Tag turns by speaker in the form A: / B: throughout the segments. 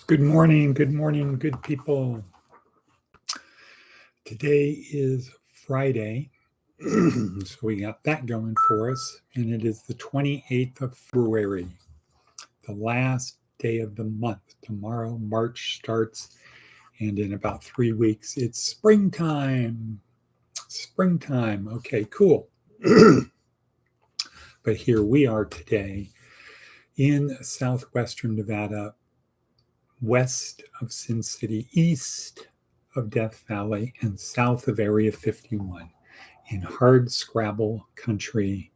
A: Good morning, good people. Today is Friday, so we got that going for us, and it is the 28th of February, the last day of the month. Tomorrow, March starts, and in about 3 weeks, it's springtime. Springtime. Okay, cool. But here we are today in southwestern Nevada, west of Sin City, east of Death Valley, and south of Area 51 in hard scrabble country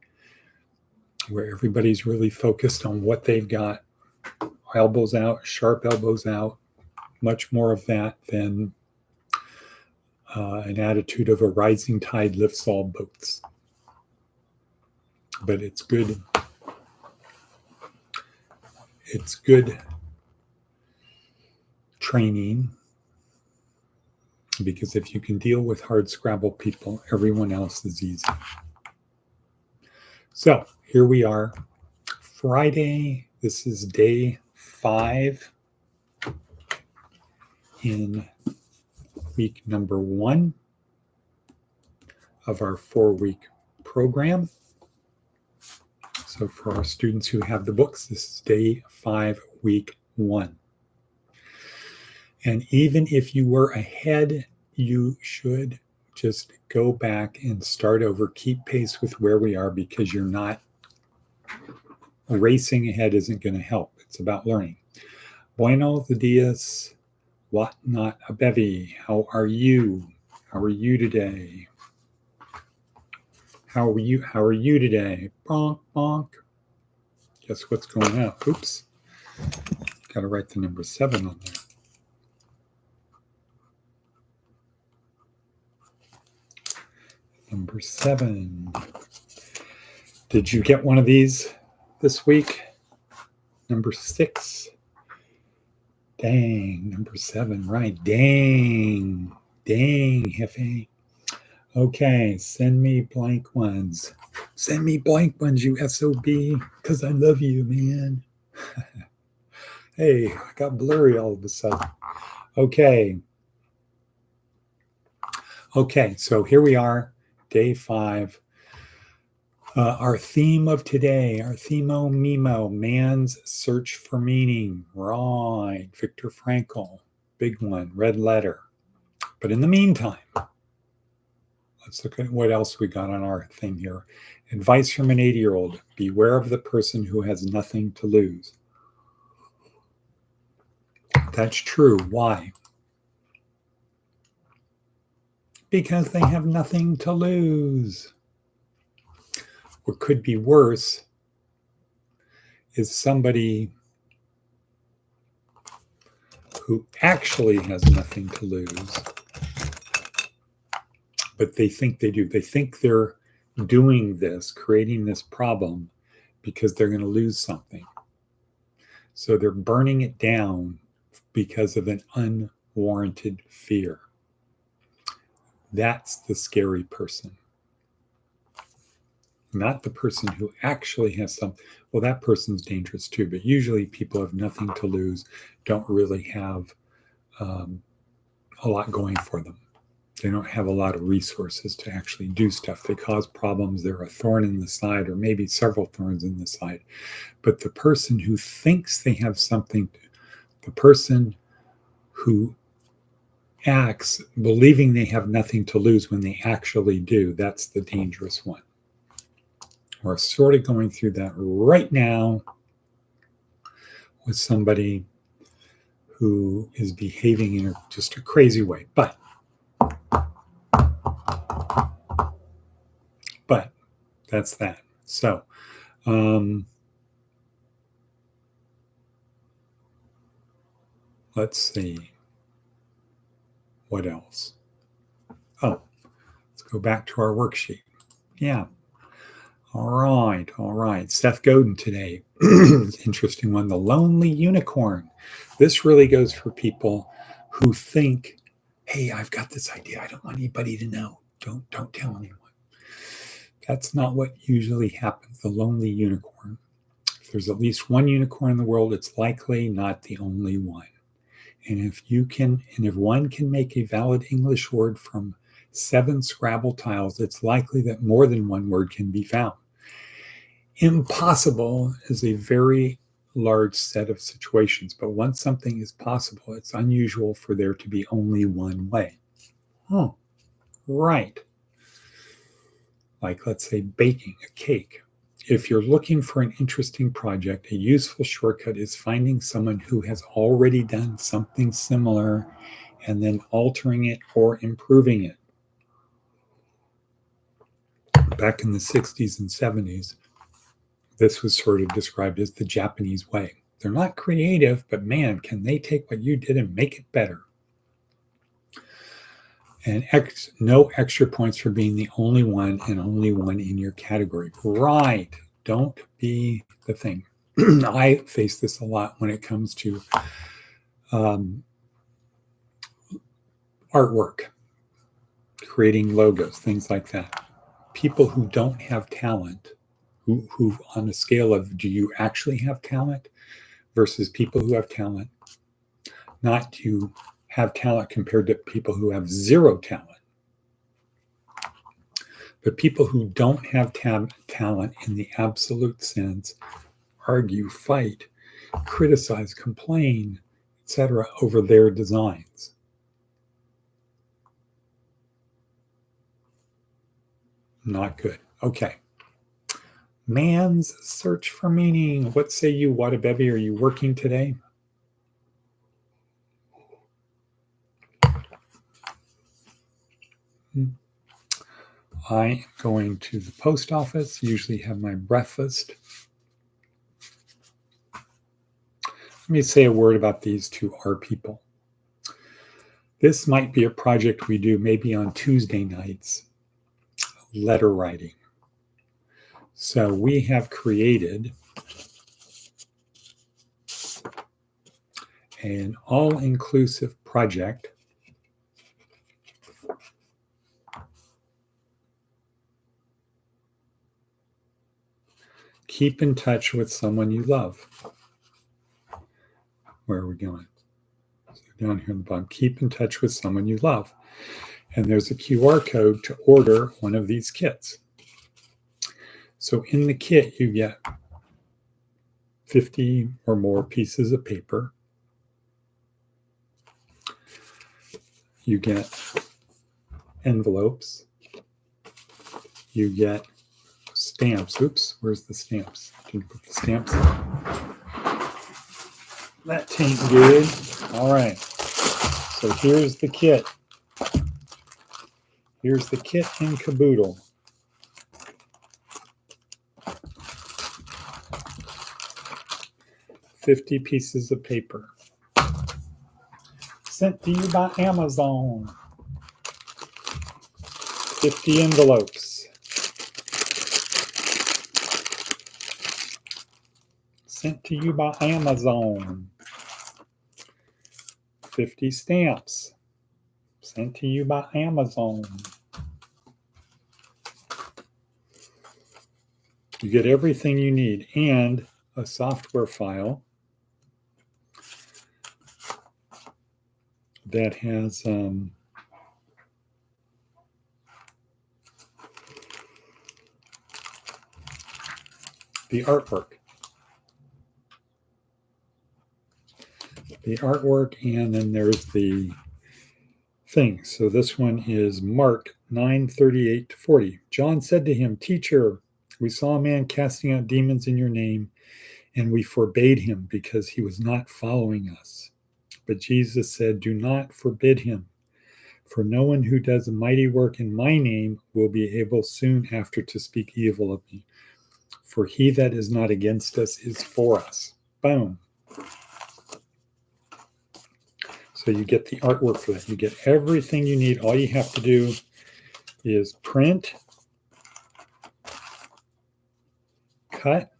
A: where everybody's really focused on what they've got. Elbows out, sharp elbows out, much more of that than an attitude of a rising tide lifts all boats. But it's good. It's good training, because if you can deal with hard scrabble people, everyone else is easy. So here we are, Friday. This is day 5 in week number 1 of our 4-week program. So for our students who have the books, this is day 5, week 1. And even if you were ahead, you should just go back and start over, keep pace with where we are, because you're not racing ahead isn't going to help. It's about learning. Buenos dias, what not a bevy. How are you? How are you today? How are you today? Bonk, bonk. Guess what's going on? Oops. Got to write the number 7 on there. Number 7. Did you get one of these this week? Number 6. Dang, number 7, right. Dang, Hefe. Okay, send me blank ones. Send me blank ones, you SOB, because I love you, man. Hey, I got blurry all of a sudden. Okay, so here we are. Day 5. Our theme of today, our themo memo, man's search for meaning. Right, Viktor Frankl, big one, red letter. But in the meantime, let's look at what else we got on our thing here. Advice from an 80-year-old: beware of the person who has nothing to lose. That's true. Why? Because they have nothing to lose. What could be worse is somebody who actually has nothing to lose, but they think they do. They think they're doing this, creating this problem, because they're going to lose something. So they're burning it down because of an unwarranted fear. That's the scary person. Not the person who actually has something. Well, that person's dangerous too, but usually people have nothing to lose, don't really have a lot going for them. They don't have a lot of resources to actually do stuff. They cause problems. They're a thorn in the side, or maybe several thorns in the side. But the person who thinks they have something, the person who acts believing they have nothing to lose when they actually do, that's the dangerous one. We're sort of going through that right now with somebody who is behaving in just a crazy way. But that's that. So let's see. What else? Oh, let's go back to our worksheet. Yeah. All right. Seth Godin today. Interesting one. The Lonely Unicorn. This really goes for people who think, hey, I've got this idea. I don't want anybody to know. Don't tell anyone. That's not what usually happens. The Lonely Unicorn. If there's at least one unicorn in the world, it's likely not the only one. And if one can make a valid English word from 7 Scrabble tiles, it's likely that more than one word can be found. Impossible is a very large set of situations, but once something is possible, it's unusual for there to be only one way. Oh, right. Like, let's say, baking a cake. If you're looking for an interesting project, a useful shortcut is finding someone who has already done something similar and then altering it or improving it. Back in the 60s and 70s, this was sort of described as the Japanese way. They're not creative, but man, can they take what you did and make it better. And no extra points for being the only one and only one in your category. Right. Don't be the thing. I face this a lot when it comes to artwork, creating logos, things like that. People who don't have talent, who on a scale of do you actually have talent versus people who have talent, not do you have talent compared to people who have zero talent. But people who don't have talent in the absolute sense argue, fight, criticize, complain, etc. over their designs. Not good. Okay. Man's search for meaning. What say you, Wadabebi? Are you working today? I am going to the post office, usually have my breakfast. Let me say a word about these two R people. This might be a project we do maybe on Tuesday nights, letter writing. So we have created an all-inclusive project keep in touch with someone you love. Where are we going? So down here on the bottom, keep in touch with someone you love. And there's a QR code to order one of these kits. So in the kit, you get 50 or more pieces of paper. You get envelopes. You get stamps. Oops, where's the stamps? Didn't put the stamps in. That ain't good. All right. So here's the kit. Here's the kit and caboodle. $50 pieces of paper. Sent to you by Amazon. 50 envelopes. Sent to you by Amazon. 50 stamps. Sent to you by Amazon. You get everything you need and a software file that has the artwork. The artwork, and then there's the thing. So this one is marked 9:38-40. John said to him, "Teacher, we saw a man casting out demons in your name, and we forbade him because he was not following us." But Jesus said, "Do not forbid him, for no one who does a mighty work in my name will be able soon after to speak evil of me. For he that is not against us is for us." Boom. So you get the artwork for that. You get everything you need. All you have to do is print, cut,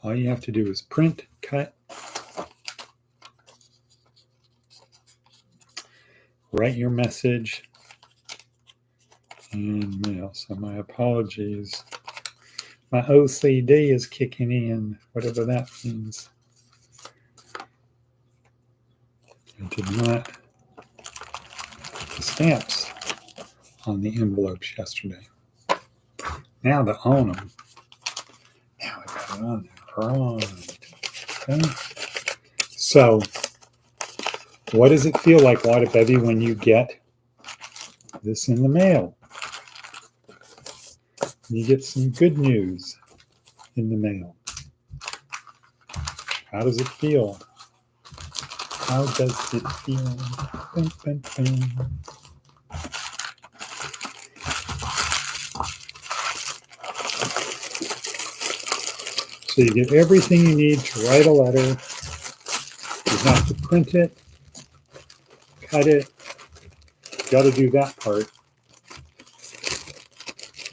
A: all you have to do is print, cut, write your message, and mail. So my apologies. My OCD is kicking in, whatever that means. I did not put the stamps on the envelopes yesterday. Now to own them. Now I got it on there. Right. Okay. So, what does it feel like, Water Bevy, when you get this in the mail? You get some good news in the mail. How does it feel? How does it feel? Bum, bum, bum. So you get everything you need to write a letter. You have to print it, cut it. You got to do that part.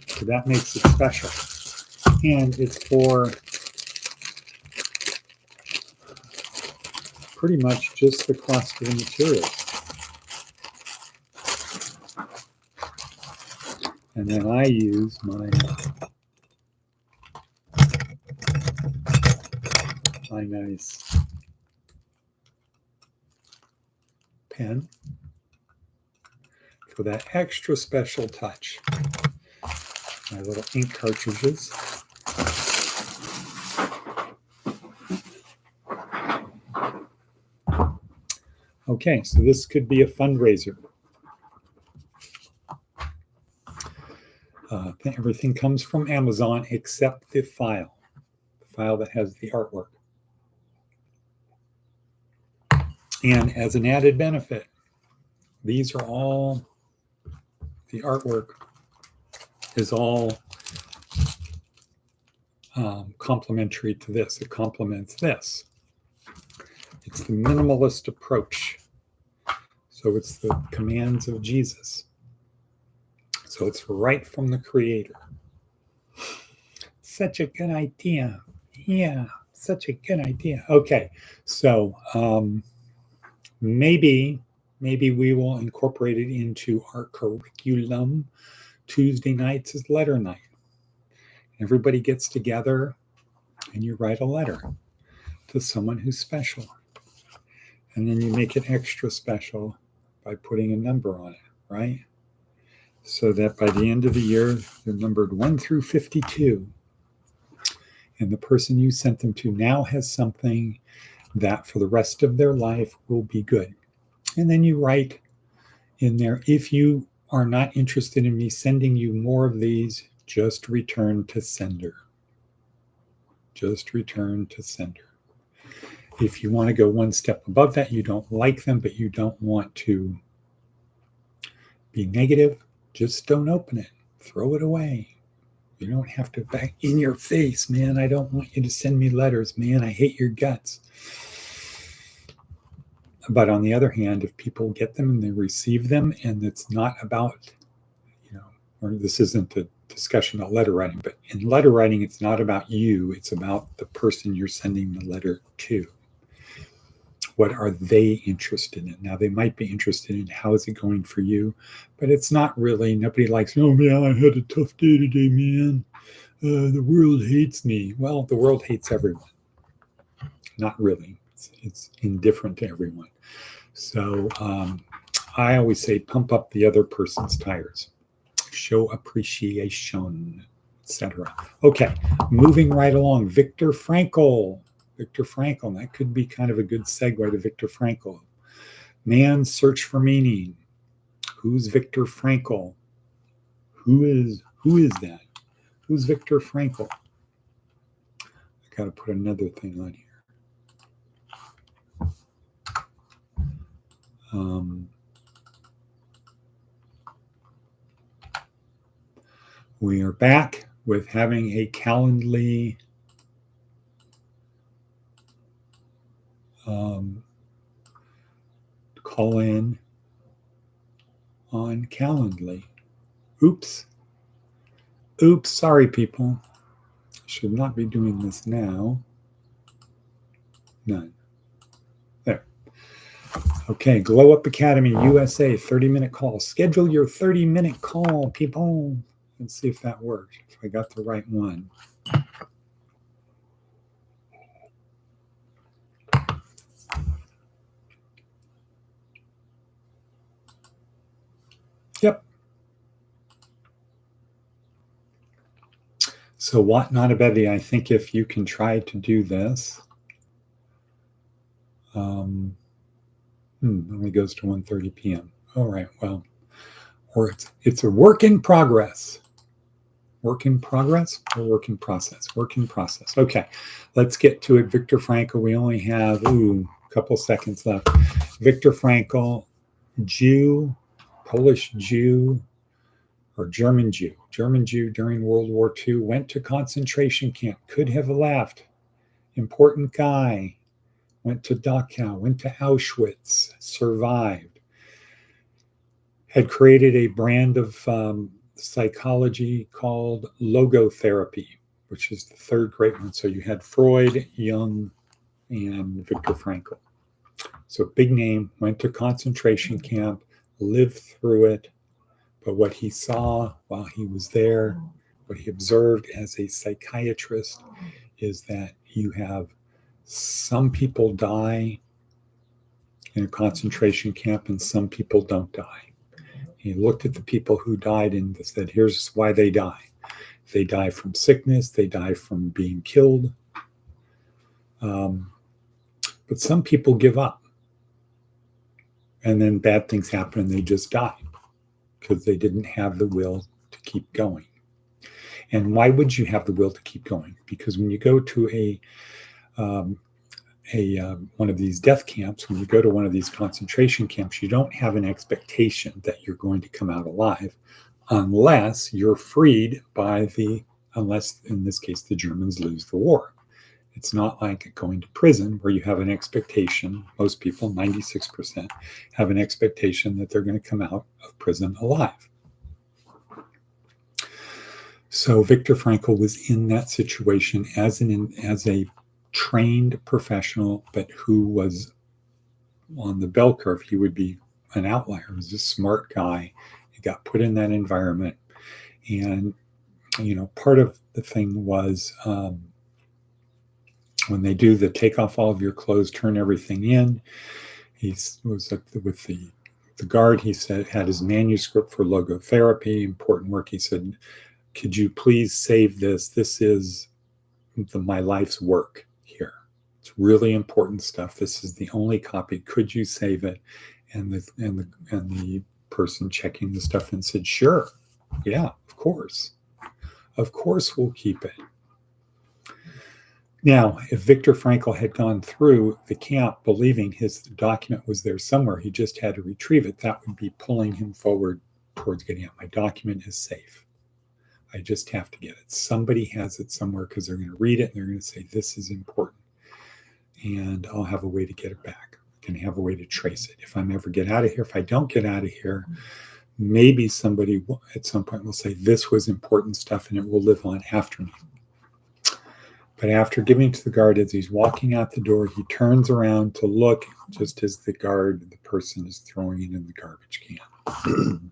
A: So that makes it special. And it's for pretty much just the cost of the materials. And then I use my nice pen for that extra special touch. My little ink cartridges. Okay, so this could be a fundraiser. Everything comes from Amazon except the file that has the artwork. And as an added benefit, these are all, the artwork is all complementary to this. It complements this. It's the minimalist approach. So it's the commands of Jesus. So it's right from the Creator. Such a good idea. Yeah, such a good idea. Okay, so maybe we will incorporate it into our curriculum. Tuesday nights is letter night. Everybody gets together and you write a letter to someone who's special. And then you make it extra special by putting a number on it, right? So that by the end of the year, they're numbered 1 through 52. And the person you sent them to now has something that for the rest of their life will be good. And then you write in there, if you are not interested in me sending you more of these, just return to sender. Just return to sender. If you want to go one step above that, you don't like them, but you don't want to be negative, just don't open it. Throw it away. You don't have to back in your face, man. I don't want you to send me letters, man. I hate your guts. But on the other hand, if people get them and they receive them, and it's not about, or this isn't a discussion about letter writing, but in letter writing, it's not about you. It's about the person you're sending the letter to. What are they interested in? Now, they might be interested in how is it going for you, but it's not really, nobody likes, oh man, I had a tough day today, man. The world hates me. Well, the world hates everyone. Not really. It's indifferent to everyone. So I always say pump up the other person's tires. Show appreciation, etc. Okay, moving right along. Viktor Frankl. Viktor Frankl. That could be kind of a good segue to Viktor Frankl. Man's Search for Meaning. Who's Viktor Frankl? Who is that? Who's Viktor Frankl? I got to put another thing on here. We are back with having a Calendly call in on Calendly. Oops, sorry people. I should not be doing this now. None. There. Okay, Glow Up Academy USA 30-minute call. Schedule your 30-minute call, people. Let's see if that worked. If I got the right one. Yep. So what not a bevy, I think if you can try to do this, only goes to 1:30 p.m. All right, well, or it's a work in progress. Work in progress or work in process? Work in process. Okay, let's get to it. Viktor Frankl, we only have, a couple seconds left. Viktor Frankl, Jew, Polish Jew, or German Jew during World War II, went to concentration camp, could have left. Important guy, went to Dachau, went to Auschwitz, survived. Had created a brand of psychology called logotherapy, which is the third great one. So you had Freud, Jung, and Viktor Frankl. So big name, went to concentration camp, lived through it. But what he saw while he was there, what he observed as a psychiatrist, is that you have some people die in a concentration camp and some people don't die. He looked at the people who died and said, here's why they die. They die from sickness, they die from being killed. But some people give up. And then bad things happen and they just die because they didn't have the will to keep going. And why would you have the will to keep going? Because when you go to one of these death camps, when you go to one of these concentration camps, you don't have an expectation that you're going to come out alive unless you're freed by unless in this case the Germans lose the war. It's not like going to prison where you have an expectation. Most people, 96%, have an expectation that they're going to come out of prison alive. So Viktor Frankl was in that situation as a trained professional, but who was on the bell curve. He would be an outlier. He was a smart guy. He got put in that environment. And, part of the thing was when they do the take off all of your clothes, turn everything in, he was with the guard. He had his manuscript for logotherapy, important work. He said, could you please save this? This is my life's work here. It's really important stuff. This is the only copy. Could you save it? And the person checking the stuff and said, sure. Yeah, of course. Of course we'll keep it. Now, if Viktor Frankl had gone through the camp believing his document was there somewhere, he just had to retrieve it, that would be pulling him forward towards getting it. My document is safe. I just have to get it. Somebody has it somewhere because they're going to read it and they're going to say, this is important. And I'll have a way to get it back. I can have a way to trace it. If I'm ever get out of here, if I don't get out of here, maybe somebody at some point will say, this was important stuff and it will live on after me. But after giving it to the guard, as he's walking out the door, he turns around to look just as the person is throwing it in the garbage can.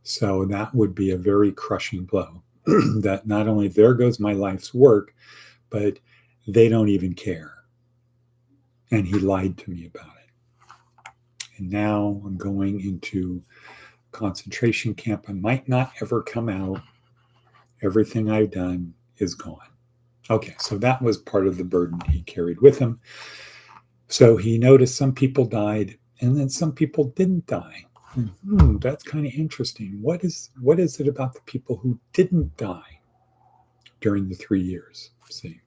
A: So that would be a very crushing blow. That not only there goes my life's work, but they don't even care. And he lied to me about it. And now I'm going into concentration camp. I might not ever come out. Everything I've done is gone. Okay, so that was part of the burden he carried with him. So he noticed some people died and then some people didn't die. That's kind of interesting. What is it about the people who didn't die during the 3 years? See,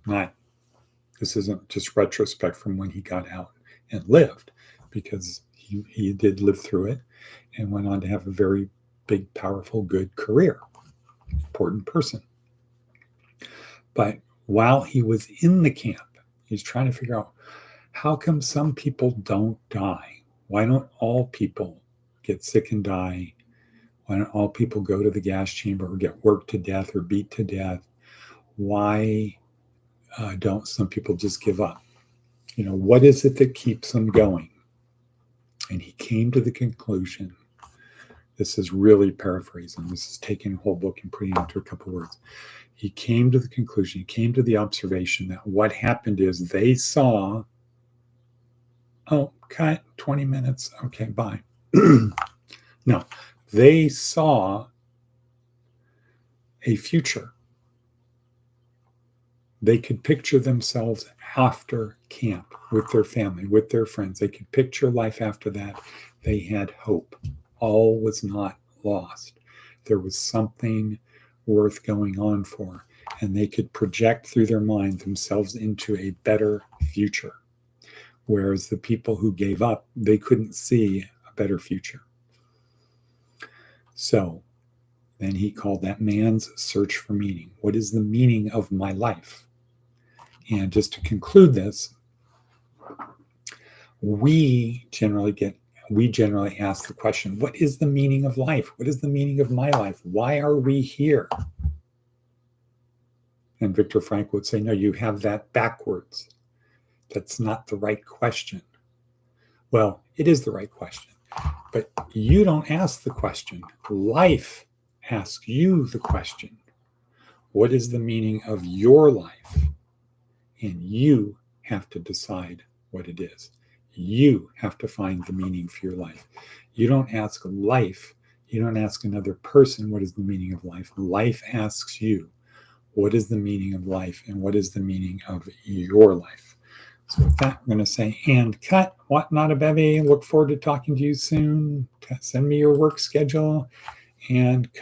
A: this isn't just retrospect from when he got out and lived, because he did live through it and went on to have a very big, powerful, good career. Important person. But while he was in the camp, he's trying to figure out, how come some people don't die? Why don't all people get sick and die? Why don't all people go to the gas chamber or get worked to death or beat to death? Why don't some people just give up? What is it that keeps them going? And he came to the conclusion, this is really paraphrasing, this is taking a whole book and putting it into a couple words. He came to the conclusion, he came to the observation that what happened is they saw, cut 20 minutes, okay, bye. No, They saw a future. They could picture themselves after camp with their family, with their friends. They could picture life after that. They had hope. All was not lost. There was something worth going on for, and they could project through their mind themselves into a better future. Whereas the people who gave up, they couldn't see a better future. So then he called that man's search for meaning. What is the meaning of my life? And just to conclude this, we generally ask the question, what is the meaning of life? What is the meaning of my life? Why are we here? And Viktor Frankl would say, no, you have that backwards. That's not the right question. Well, it is the right question, but you don't ask the question. Life asks you the question. What is the meaning of your life? And you have to decide what it is. You have to find the meaning for your life. You don't ask life. You don't ask another person what is the meaning of life. Life asks you, what is the meaning of life and what is the meaning of your life? So with that, I'm going to say, and cut. What not a bevy. Look forward to talking to you soon. Send me your work schedule and cut.